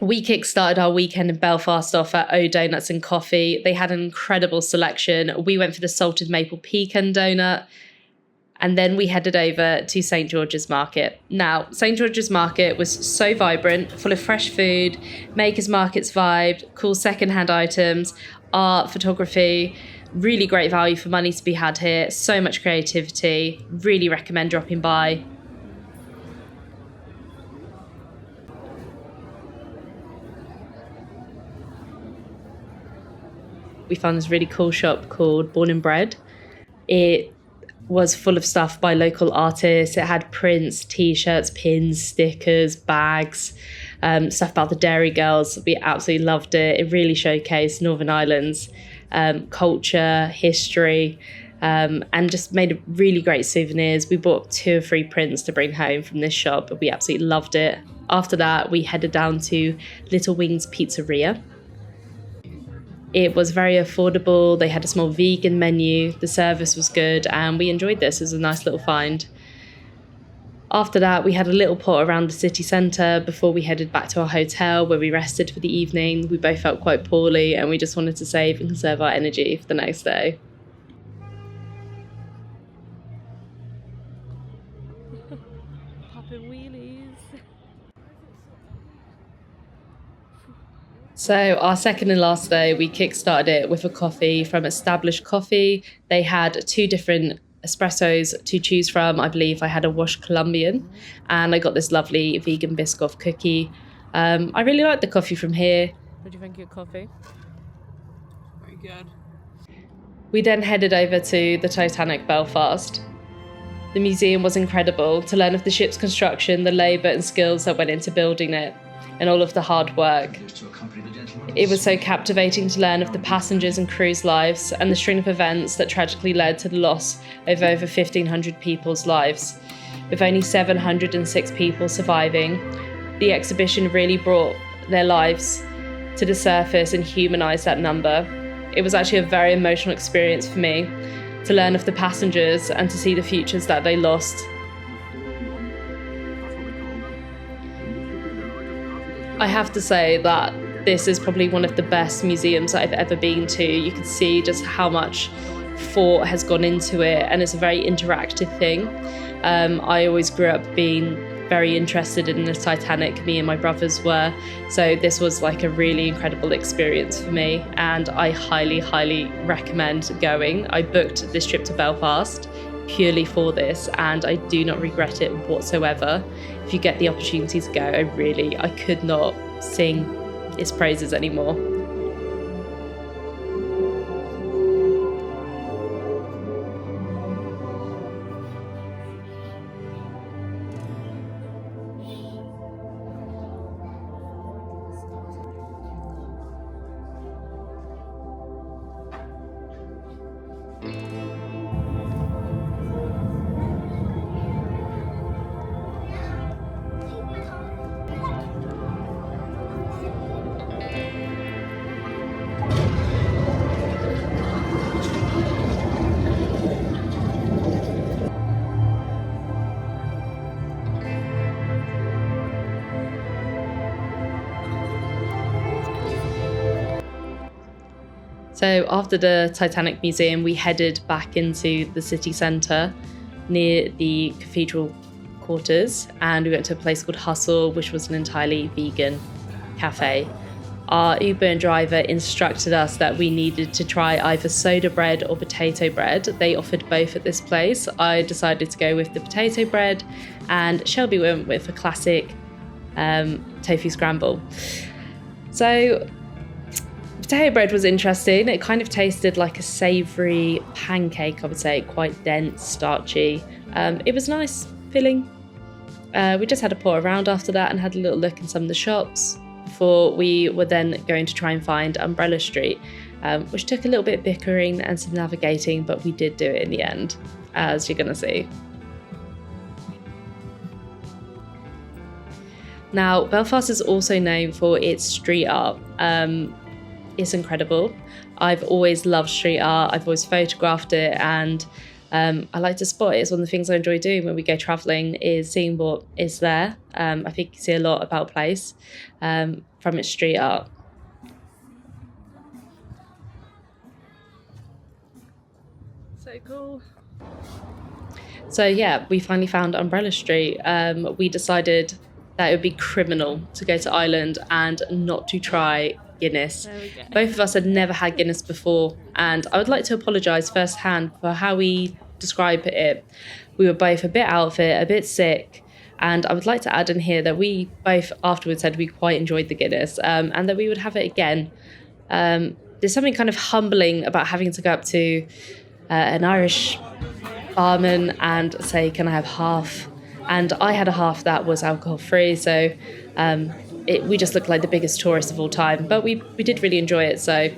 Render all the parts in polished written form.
We kickstarted our weekend in Belfast off at O Donuts and Coffee. They had an incredible selection. We went for the salted maple pecan donut. And then we headed over to St. George's Market. Now, St. George's Market was so vibrant, full of fresh food, makers markets vibe, cool secondhand items, art, photography, really great value for money to be had here, so much creativity. Really recommend dropping by. We found this really cool shop called Bred. It was full of stuff by local artists. It had prints, t-shirts, pins, stickers, bags, stuff about the Dairy Girls. We absolutely loved it. It really showcased Northern Ireland's culture, history, and just made really great souvenirs. We bought 2 or 3 prints to bring home from this shop, but we absolutely loved it. After that, we headed down to Little Wings Pizzeria. It was very affordable. They had a small vegan menu. The service was good, and we enjoyed this. It was a nice little find. After that, we had a little pot around the city centre before we headed back to our hotel where we rested for the evening. We both felt quite poorly, and we just wanted to save and conserve our energy for the next day. Popping wheelies. So our second and last day, we kickstarted it with a coffee from Established Coffee. They had 2 different espressos to choose from. I believe I had a washed Colombian, and I got this lovely vegan Biscoff cookie. I really like the coffee from here. What do you think of your coffee? Very good. We then headed over to the Titanic Belfast. The museum was incredible to learn of the ship's construction, the labour and skills that went into building it, and all of the hard work. It was so captivating to learn of the passengers and crew's lives and the string of events that tragically led to the loss of over 1,500 people's lives. With only 706 people surviving, the exhibition really brought their lives to the surface and humanised that number. It was actually a very emotional experience for me to learn of the passengers and to see the futures that they lost. I have to say that this is probably one of the best museums that I've ever been to. You can see just how much thought has gone into it, and it's a very interactive thing. I always grew up being very interested in the Titanic, me and my brothers were, so this was like a really incredible experience for me, and I highly recommend going. I booked this trip to Belfast purely for this, and I do not regret it whatsoever. If you get the opportunity to go, I could not sing its praises anymore. So after the Titanic Museum, we headed back into the city centre near the cathedral quarters, and we went to a place called Hustle, which was an entirely vegan cafe. Our Uber driver instructed us that we needed to try either soda bread or potato bread. They offered both at this place. I decided to go with the potato bread, and Shelby went with a classic tofu scramble. So potato bread was interesting. It kind of tasted like a savoury pancake, I would say, quite dense, starchy. It was nice, filling. We just had a pour around after that and had a little look in some of the shops before we were then going to try and find Umbrella Street, which took a little bit of bickering and some navigating, but we did do it in the end, as you're going to see. Now, Belfast is also known for its street art. It's incredible. I've always loved street art. I've always photographed it, and I like to spot it. It's one of the things I enjoy doing when we go travelling is seeing what is there. I think you see a lot about a place from its street art. So cool. So yeah, we finally found Umbrella Street. We decided that it would be criminal to go to Ireland and not to try Guinness. There we go. Both of us had never had Guinness before, and I would like to apologise firsthand for how we describe it. We were both a bit out of it, a bit sick, and I would like to add in here that we both afterwards said we quite enjoyed the Guinness and that we would have it again. There's something kind of humbling about having to go up to an Irish barman and say, can I have half? And I had a half that was alcohol free, so we just looked like the biggest tourists of all time. But we did really enjoy it, so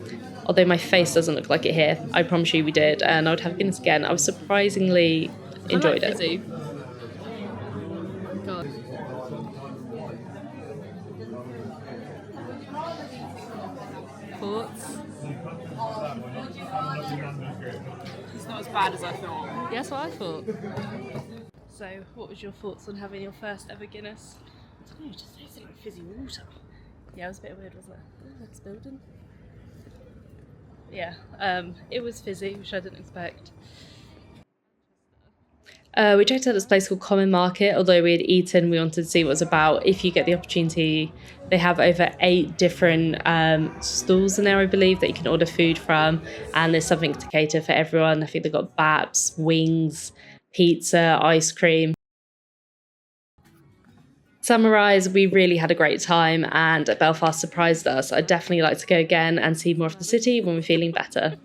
although my face doesn't look like it here, I promise you we did, and I would have Guinness again. I was surprisingly enjoyed it. Fizzy. God. Thoughts? It's not as bad as I thought. Yeah, that's what I thought. So, what was your thoughts on having your first ever Guinness? I don't know, it just tasted like fizzy water. Yeah, it was a bit weird, wasn't it? Next building. Yeah, it was fizzy, which I didn't expect. We checked out this place called Common Market. Although we had eaten, we wanted to see what it was about. If you get the opportunity, they have over 8 different stalls in there, I believe, that you can order food from. And there's something to cater for everyone. I think they've got baps, wings, pizza, ice cream. Summarise, we really had a great time and Belfast surprised us. I'd definitely like to go again and see more of the city when we're feeling better.